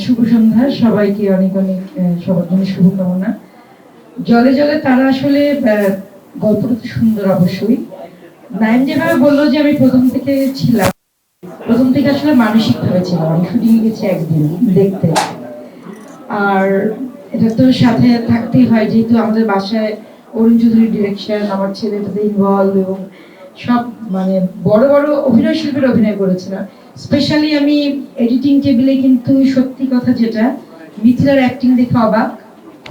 শুভ সন্ধ্যা সবাইকে, অনেক অনেক সবার জন্য শুভকামনা। জলে জলে তারা আসলে গল্পটা তো সুন্দর অবশ্যই। নাইম যেভাবে বললো যে আমি প্রথম থেকে ছিলাম, প্রথম থেকে আসলে মানসিক ভাবে ছিলাম। আমি শুটিং গেছি একদিন দেখতে, আর এটা তো সাথে থাকতেই হয়, যেহেতু আমাদের বাসায় অরুণ চৌধুরীর ডিরেকশন, আমার ছেলেটাতে ইনভলভ, এবং সব মানে বড় বড় অভিনয় শিল্পীর অভিনয় করেছিলাম। স্পেশালি আমি এডিটিং টেবিলে কিন্তু সত্যি কথা যেটা, মিথিলার অ্যাক্টিং দেখে অবাক,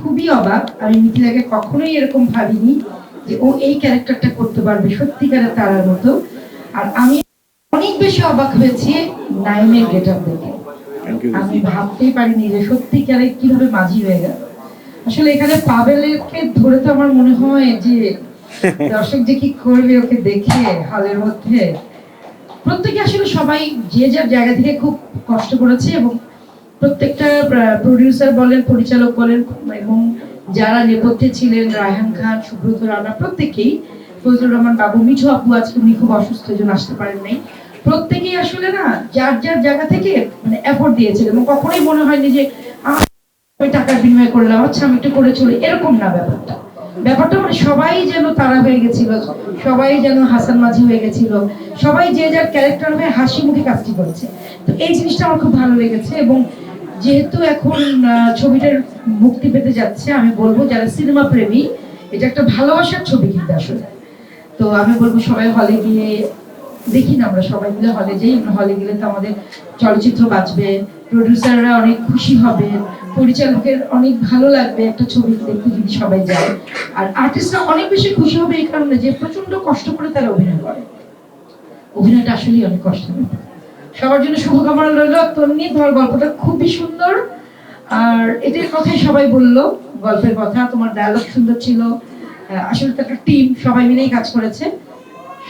খুবই অবাক। আমি মিথিলাকে কখনোই এরকম ভাবিনি যে ও এই ক্যারেক্টারটা করতে পারবে সত্যিকারের তারার মতো। আর আমি অনেক বেশি অবাক হয়েছি নাইমের গেট আপ দেখে। আমি ভাবতেই পারিনি যে সত্যিকারে কিভাবে মাঝি হয়ে গেল। আসলে এখানে পাবেলকে ধরে তো আমার মনে হয় যে দর্শক যে কি করবে ওকে দেখে হলের মধ্যে। প্রত্যেকে আসলে সবাই যে যার জায়গা থেকে খুব কষ্ট করেছে, এবং প্রত্যেকটা প্রডিউসার বলেন, পরিচালক বলেন, এবং যারা নেপথ্যে ছিলেন, রায়হান খান, সুব্রত রানা, প্রত্যেকেই, ফজলুর রহমান বাবু, মিঠু আপু আজকে উনি খুব অসুস্থ জন্য আসতে পারেন নাই, প্রত্যেকেই আসলে না যার যার জায়গা থেকে মানে এফোর্ট দিয়েছিল, এবং কখনোই মনে হয়নি যে আমি টাকার বিনিময় করলাম, আচ্ছা আমি একটু করে চলে, এরকম না ব্যাপারটা। ব্যাপারটা মানে সবাই যেন তারা হয়ে গেছিল, সবাই যেন হাসান মাঝি হয়ে গেছিল, সবাই যে যার ক্যারেক্টার হয়ে হাসি মুখে কাজটি করেছে। তো এই জিনিসটা আমার খুব ভালো লেগেছে। এবং যেহেতু এখন ছবিটার মুক্তি পেতে যাচ্ছে, আমি বলবো যারা সিনেমা প্রেমী, এটা একটা ভালোবাসার ছবি কিন্তু আসলে। তো আমি বলবো সবাই হলে গিয়ে দেখি না, আমরা সবাই মিলে হলে যাই। হলে গেলে তো আমাদের চলচ্চিত্র বাঁচবে, প্রডিউসাররা অনেক খুশি হবে, পরিচালকের অনেক ভালো লাগবে একটা ছবি দেখতে যদি সবাই যায়। আর আর্টিস্টরা অনেক বেশি খুশি হবে এই কারণে যে প্রচন্ড কষ্ট করে তারা অভিনয় করে। অভিনয়টা আসলেই অনেক কষ্টের ব্যাপার। সবার জন্য শুভকামনা রইল। তন্নি, তোমার গল্পটা খুবই সুন্দর, আর এটার কথাই সবাই বললো, গল্পের কথা, তোমার ডায়লগ সুন্দর ছিল। আসলে তো একটা টিম, সবাই মিলেই কাজ করেছে।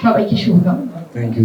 সবাইকে শুভকামনা। Thank you.